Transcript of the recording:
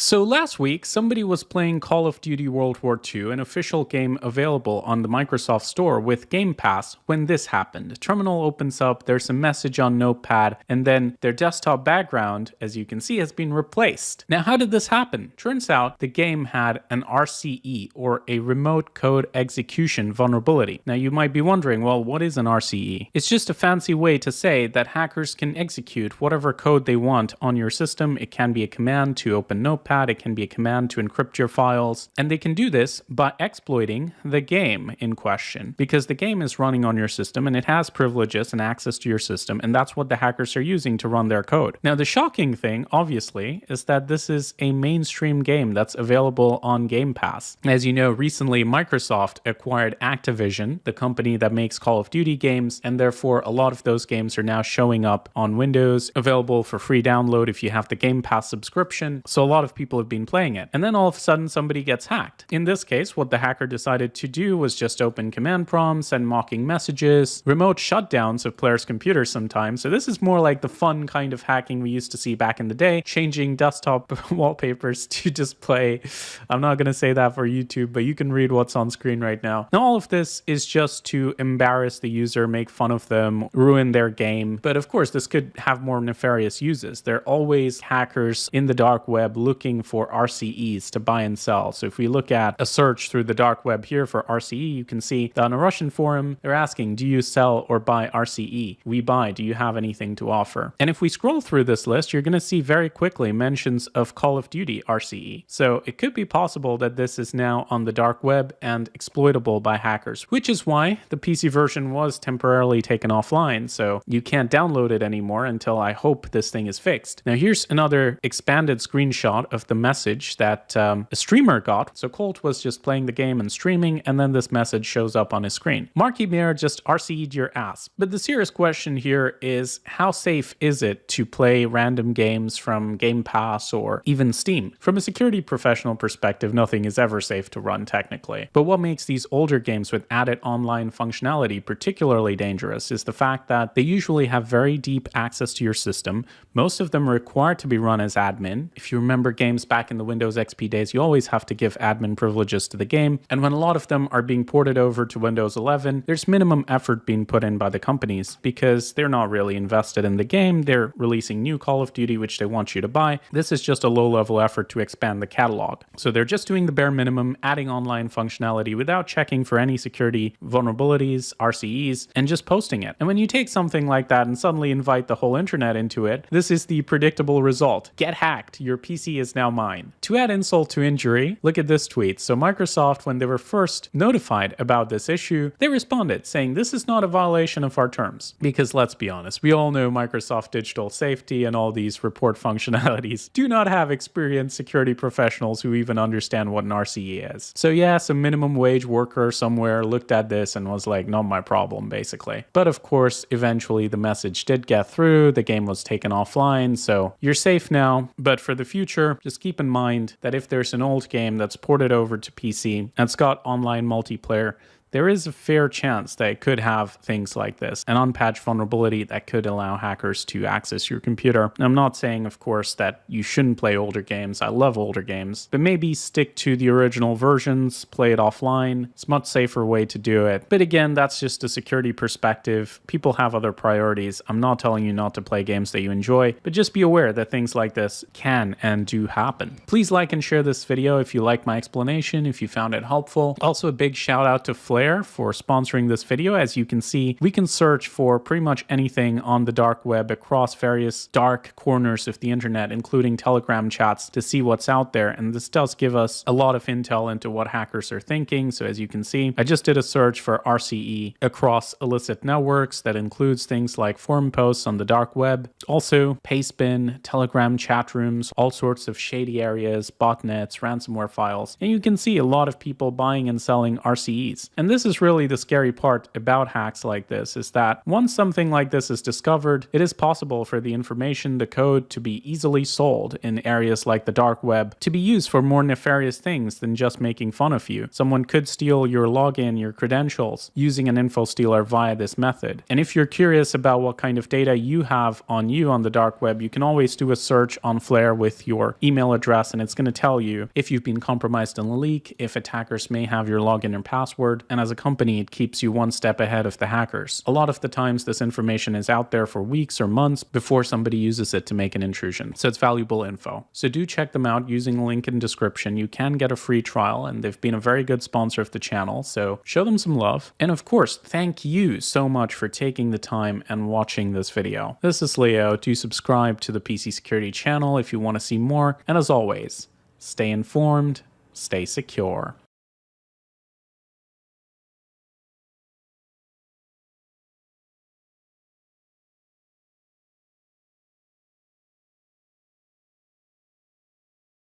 So last week, somebody was playing Call of Duty World War II, an official game available on the Microsoft Store with Game Pass, when this happened. The terminal opens up, there's a message on Notepad, and then their desktop background, as you can see, has been replaced. Now, how did this happen? Turns out the game had an RCE, or a remote code execution vulnerability. Now, you might be wondering, well, what is an RCE? It's just a fancy way to say that hackers can execute whatever code they want on your system. It can be a command to open Notepad, it can be a command to encrypt your files, and they can do this by exploiting the game in question, because the game is running on your system and it has privileges and access to your system, and that's what the hackers are using to run their code. Now, the shocking thing, obviously, is that this is a mainstream game that's available on Game Pass. As you know, recently Microsoft acquired Activision, the company that makes Call of Duty games, and therefore a lot of those games are now showing up on Windows, available for free download if you have the Game Pass subscription. So a lot of people have been playing it. And then all of a sudden somebody gets hacked. In this case, what the hacker decided to do was just open command prompts and mocking messages, remote shutdowns of players' computers sometimes. So this is more like the fun kind of hacking we used to see back in the day, changing desktop wallpapers to display. I'm not going to say that for YouTube, but you can read what's on screen right now. Now, all of this is just to embarrass the user, make fun of them, ruin their game. But of course, this could have more nefarious uses. There are always hackers in the dark web looking for RCEs to buy and sell. So if we look at a search through the dark web here for RCE, you can see that on a Russian forum, they're asking, do you sell or buy RCE? We buy. Do you have anything to offer? And if we scroll through this list, you're going to see very quickly mentions of Call of Duty RCE. So it could be possible that this is now on the dark web and exploitable by hackers, which is why the PC version was temporarily taken offline. So you can't download it anymore until I hope this thing is fixed. Now, here's another expanded screenshot of the message that a streamer got. So Colt was just playing the game and streaming, and then this message shows up on his screen. Marky Mayor just RC'd your ass. But the serious question here is, how safe is it to play random games from Game Pass or even Steam? From a security professional perspective, nothing is ever safe to run technically. But what makes these older games with added online functionality particularly dangerous is the fact that they usually have very deep access to your system. Most of them are required to be run as admin. If you remember games back in the Windows XP days, you always have to give admin privileges to the game. And when a lot of them are being ported over to Windows 11, there's minimum effort being put in by the companies because they're not really invested in the game. They're releasing new Call of Duty, which they want you to buy. This is just a low-level effort to expand the catalog. So they're just doing the bare minimum, adding online functionality without checking for any security vulnerabilities, RCEs, and just posting it. And when you take something like that and suddenly invite the whole internet into it, this is the predictable result. Get hacked. Your PC is now mine. To add insult to injury, look at this tweet. So Microsoft, when they were first notified about this issue, they responded saying this is not a violation of our terms. Because let's be honest, we all know Microsoft Digital Safety and all these report functionalities do not have experienced security professionals who even understand what an RCE is. So yeah, some minimum wage worker somewhere looked at this and was like, not my problem, basically. But of course, eventually the message did get through, the game was taken offline, so you're safe now. But for the future, just keep in mind that if there's an old game that's ported over to PC and it's got online multiplayer, there is a fair chance that it could have things like this, an unpatched vulnerability that could allow hackers to access your computer. I'm not saying, of course, that you shouldn't play older games. I love older games, but maybe stick to the original versions, play it offline. It's a much safer way to do it. But again, that's just a security perspective. People have other priorities. I'm not telling you not to play games that you enjoy, but just be aware that things like this can and do happen. Please like and share this video if you like my explanation, if you found it helpful. Also, a big shout out to Flare for sponsoring this video. As you can see, we can search for pretty much anything on the dark web across various dark corners of the internet, including Telegram chats, to see what's out there. And this does give us a lot of intel into what hackers are thinking. So as you can see, I just did a search for RCE across illicit networks that includes things like forum posts on the dark web, also pastebin, Telegram chat rooms, all sorts of shady areas, botnets, ransomware files. And you can see a lot of people buying and selling RCEs. And this is really the scary part about hacks like this, is that once something like this is discovered, it is possible for the information, the code, to be easily sold in areas like the dark web, to be used for more nefarious things than just making fun of you. Someone could steal your login, your credentials, using an info stealer via this method. And if you're curious about what kind of data you have on the dark web, you can always do a search on Flare with your email address, and it's going to tell you if you've been compromised in a leak, if attackers may have your login and password, and as a company, it keeps you one step ahead of the hackers. A lot of the times, this information is out there for weeks or months before somebody uses it to make an intrusion, so it's valuable info. So do check them out using the link in description. You can get a free trial, and they've been a very good sponsor of the channel, so show them some love. And of course, thank you so much for taking the time and watching this video. This is Leo. Do subscribe to the PC Security channel if you want to see more, and as always, stay informed, stay secure.